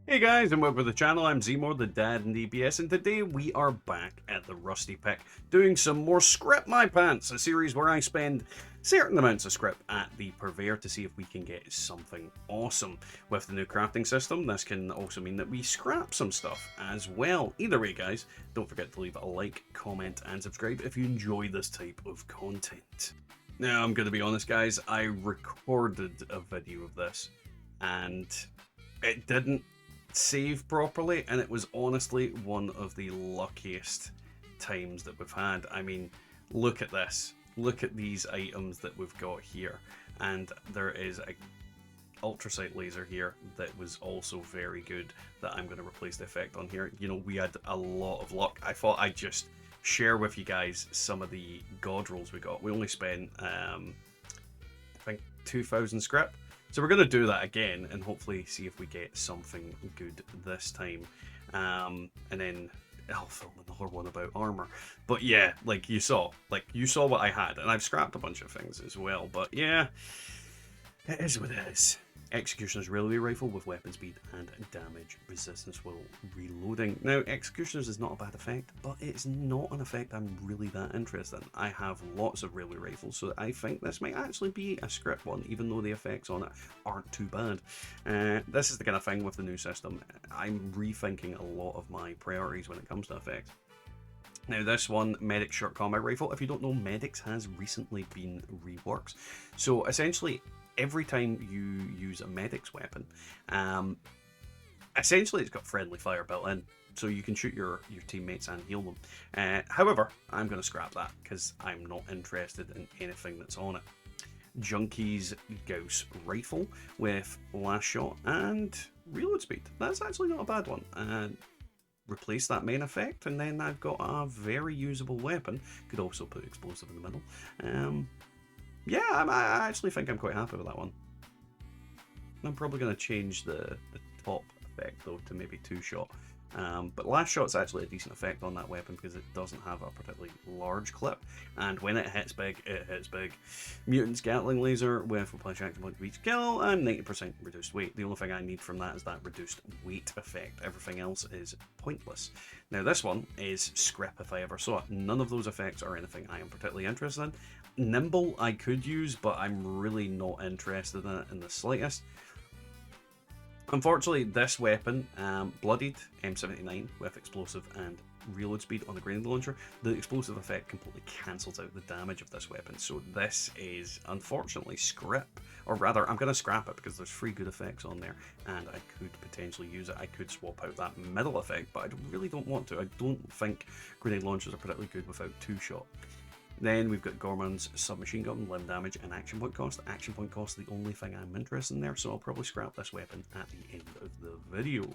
Hey guys, and welcome to the channel. I'm Zemo, the dad in DPS, and today we are back at the Rusty Pick doing some more Script My Pants, a series where I spend certain amounts of script at the purveyor to see if we can get something awesome. With the new crafting system, this can also mean that we scrap some stuff as well. Either way, guys, don't forget to leave a like, comment, and subscribe if you enjoy this type of content. Now, I'm going to be honest, guys, I recorded a video of this, and it didn't save properly, and it was honestly one of the luckiest times that we've had. I mean, look at this. Look at these items that we've got here. And there is a ultrasight laser here that was also very good that I'm going to replace the effect on here. You know, we had a lot of luck. I thought I'd just share with you guys some of the god rolls we got. We only spent, I think, 2,000 script. So we're going to do that again and hopefully see if we get something good this time. And then I'll film another one about armor. But yeah, like you saw what I had. And I've scrapped a bunch of things as well. But yeah, it is what it is. Executioner's railway rifle with weapon speed and damage resistance while reloading. Now, Executioner's is not a bad effect, but it's not an effect I'm really that interested in. I have lots of railway rifles, so I think this might actually be a script one, even though the effects on it aren't too bad. This is the kind of thing with the new system. I'm rethinking a lot of my priorities when it comes to effects. Now this one, Medic Short Combat Rifle, if you don't know, Medics has recently been reworked. So essentially, every time you use a Medic's weapon, essentially it's got friendly fire built in, so you can shoot your teammates and heal them. However, I'm going to scrap that, because I'm not interested in anything that's on it. Junkie's Gauss Rifle with last shot and reload speed. That's actually not a bad one. Replace that main effect, and then I've got a very usable weapon. Could also put explosive in the middle. Yeah, I actually think I'm quite happy with that one. I'm probably going to change the top effect though to maybe 2-shot. But last shot's actually a decent effect on that weapon because it doesn't have a particularly large clip, and when it hits big, it hits big. Mutant's Gatling Laser with replenish action point to each kill and 90% reduced weight. The only thing I need from that is that reduced weight effect. Everything else is pointless. Now this one is script if I ever saw it. None of those effects are anything I am particularly interested in. Nimble I could use, but I'm really not interested in it in the slightest. Unfortunately, this weapon, Bloodied M79 with explosive and reload speed on the grenade launcher, the explosive effect completely cancels out the damage of this weapon. So this is unfortunately script, or rather, I'm going to scrap it because there's 3 good effects on there, and I could potentially use it. I could swap out that middle effect, but I really don't want to. I don't think grenade launchers are particularly good without 2-shot. Then we've got Gorman's submachine gun, limb damage, and action point cost. Action point cost is the only thing I'm interested in there, so I'll probably scrap this weapon at the end of the video.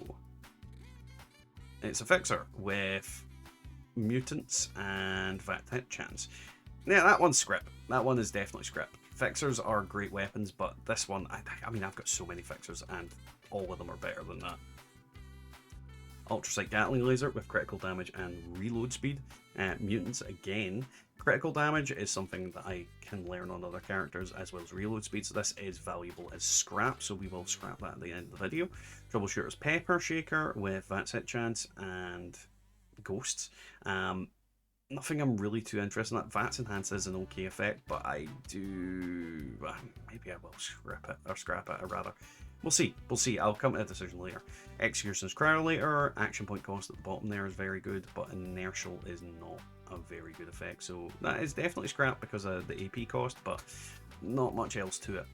It's a fixer with mutants and vat hit chance. Yeah, that one's script. That one is definitely script. Fixers are great weapons, but this one, I mean, I've got so many fixers, and all of them are better than that. Ultrasight Gatling Laser with critical damage and reload speed. Mutants, again, critical damage is something that I can learn on other characters as well as reload speed, so this is valuable as scrap, so we will scrap that at the end of the video. Troubleshooter's Pepper Shaker with VATS hit chance and ghosts. Nothing I'm really too interested in. That VATS enhance is an okay effect, but I do... maybe I will scrap it, rather. We'll see. We'll see. I'll come to a decision later. Executioner's Cryolator, action point cost at the bottom there is very good, but inertial is not a very good effect. So that is definitely scrap because of the AP cost, but not much else to it.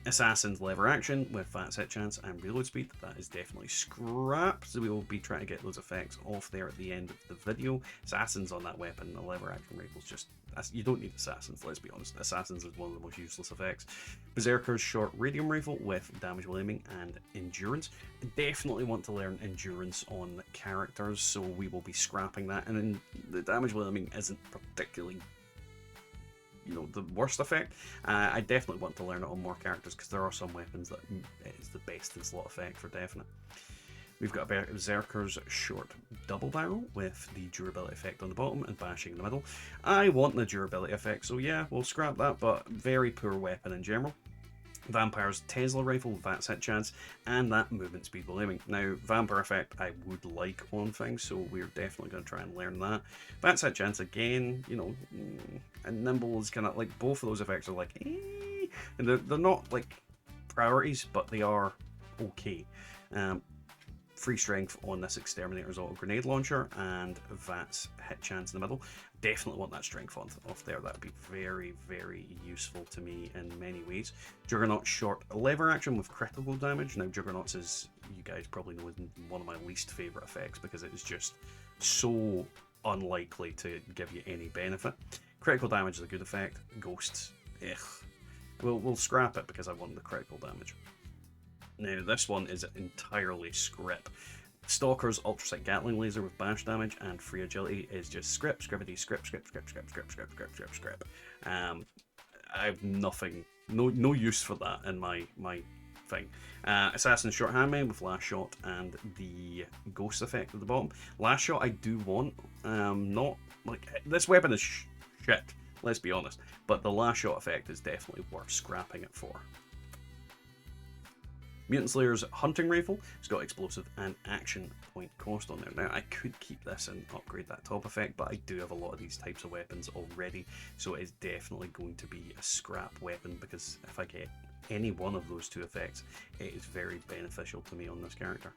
Assassin's Lever Action with VATS hit chance and reload speed. That is definitely scrap, so we will be trying to get those effects off there at the end of the video. Assassins on that weapon, the Lever Action rifle's just... you don't need Assassins, let's be honest. Assassins is one of the most useless effects. Berserker's Short Radium Rifle with damage while aiming and endurance. Definitely want to learn endurance on characters, so we will be scrapping that. And then the damage while aiming isn't particularly, you know, the worst effect. I definitely want to learn it on more characters because there are some weapons that it is the best in slot effect for definite. We've got a Berserker's Short Double Barrel with the durability effect on the bottom and bashing in the middle. I want the durability effect, so yeah, we'll scrap that, but very poor weapon in general. Vampire's Tesla rifle, VATS hit chance, and that movement speed while aiming. Now, Vampire effect I would like on things, so we're definitely going to try and learn that. VATS hit chance again, you know, and nimble is kind of like, both of those effects are like, and they're not like priorities, but they are okay. Free strength on this Exterminator's auto grenade launcher, and VATS hit chance in the middle. Definitely want that strength off there. That would be very, very useful to me in many ways. Juggernaut's short lever action with critical damage. Now, Juggernaut's, as you guys probably know, is one of my least favourite effects because it is just so unlikely to give you any benefit. Critical damage is a good effect. Ghosts, we'll scrap it because I want the critical damage. Now, this one is entirely script. Stalker's ultrasight Gatling laser with bash damage and free agility is just script. I have nothing, no use for that in my thing. Assassin's short handmaid with last shot and the ghost effect at the bottom. Last shot I do want, not like this weapon is shit. Let's be honest, but the last shot effect is definitely worth scrapping it for. Mutant Slayer's hunting rifle, it's got explosive and action point cost on there. Now, I could keep this and upgrade that top effect, but I do have a lot of these types of weapons already, so it is definitely going to be a scrap weapon, because if I get any one of those two effects, it is very beneficial to me on this character.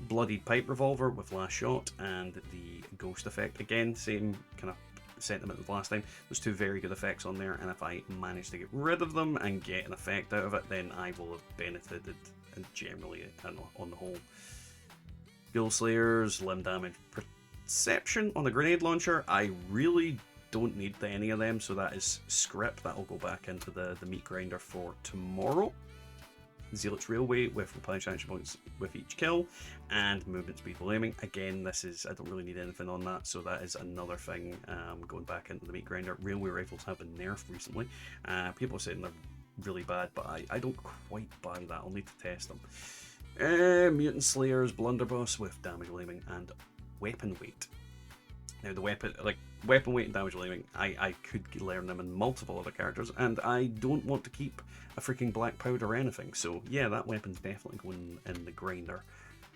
Bloodied pipe revolver with last shot and the ghost effect. Again, same kind of sentiment as last time. There's two very good effects on there, and if I manage to get rid of them and get an effect out of it, then I will have benefited, and generally on the whole. Ghoul Slayer's limb damage perception on the grenade launcher. I really don't need any of them, so that is script. That'll go back into the meat grinder for tomorrow. Zealot's Railway with replenished action points with each kill, and movement speed while aiming. Again, this is, I don't really need anything on that, so that is another thing going back into the meat grinder. Railway rifles have been nerfed recently. People are saying they're really bad, but I don't quite buy that. I'll need to test them. Mutant Slayer's Blunderbuss with damage while aiming and weapon weight. Now, the weapon weight and damage while aiming, I could learn them in multiple other characters, and I don't want to keep a freaking black powder or anything, so yeah, that weapon's definitely going in the grinder.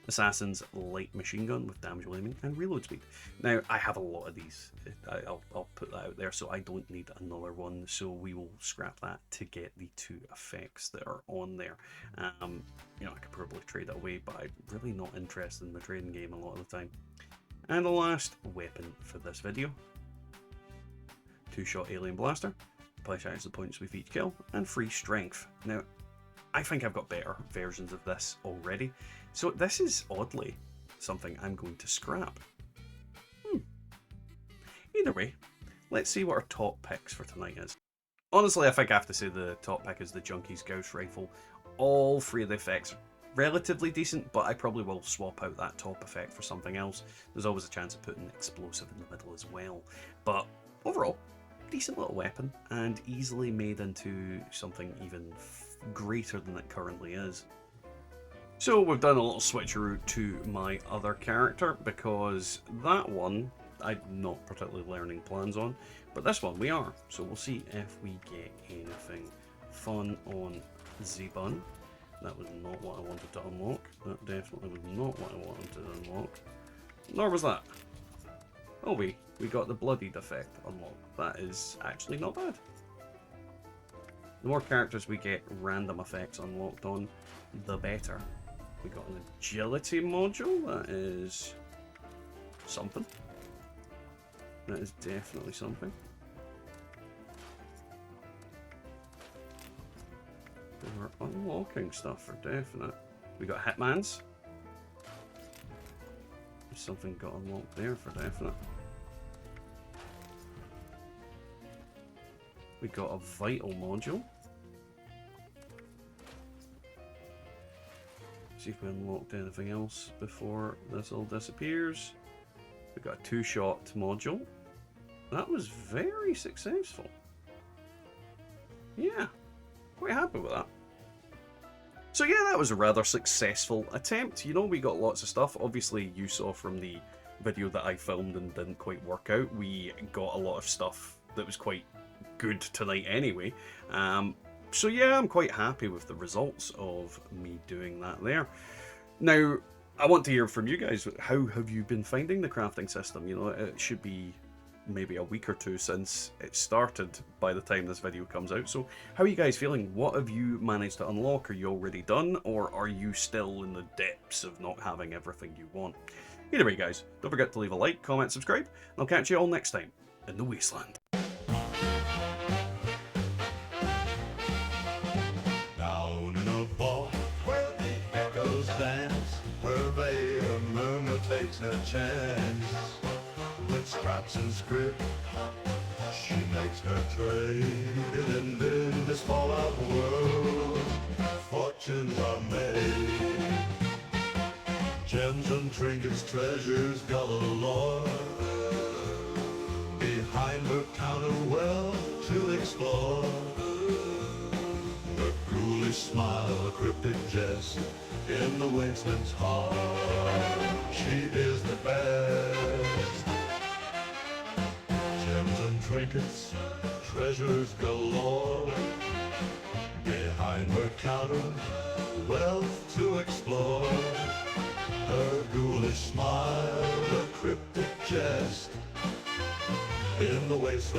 Assassin's light machine gun with damage while aiming and reload speed. Now, I have a lot of these, I'll put that out there, so I don't need another one, so we will scrap that to get the two effects that are on there. You know, I could probably trade that away, but I'm really not interested in the trading game a lot of the time. And the last weapon for this video, two-shot alien blaster, replenish actions points with each kill, and free strength. Now, I think I've got better versions of this already, so this is oddly something I'm going to scrap. Either way, let's see what our top picks for tonight is. Honestly, I think I have to say the top pick is the Junkie's Gauss rifle. All three of the effects are relatively decent, but I probably will swap out that top effect for something else. There's always a chance of putting explosive in the middle as well. But overall, decent little weapon, and easily made into something even greater than it currently is. So we've done a little switcheroo to my other character, because that one I'm not particularly learning plans on, but this one we are. So we'll see if we get anything fun on Zebun. That was not what I wanted to unlock. That definitely was not what I wanted to unlock. Nor was that. Oh, we got the bloodied effect unlocked. That is actually not bad. The more characters we get random effects unlocked on, the better. We got an agility module. That is something. That is definitely something. We're unlocking stuff for definite. We got Hitmans. Something got unlocked there for definite. We got a vital module. See if we unlocked anything else before this all disappears. We got a two-shot module. That was very successful. Yeah, quite happy with that. So yeah, that was a rather successful attempt. You know, we got lots of stuff. Obviously, you saw from the video that I filmed and didn't quite work out, we got a lot of stuff that was quite good tonight anyway. So yeah, I'm quite happy with the results of me doing that there. Now, I want to hear from you guys. How have you been finding the crafting system? You know, it should be maybe a week or two since it started by the time this video comes out. So how are you guys feeling? What have you managed to unlock? Are you already done? Or are you still in the depths of not having everything you want? Either way, guys, don't forget to leave a like, comment, subscribe, and I'll catch you all next time in the Wasteland. Down in a vault where the echoes dance, where a murmur takes a chance. With scraps and script, she makes her trade, and in this fallout world, fortunes are made. Gems and trinkets, treasures galore, behind her counter well to explore. A ghoulish smile, a cryptic jest, in the wasteland's heart, she is the best. Gems and trinkets, treasures galore, behind her counter, wealth to explore. Her ghoulish smile, a cryptic jest, in the wasteland.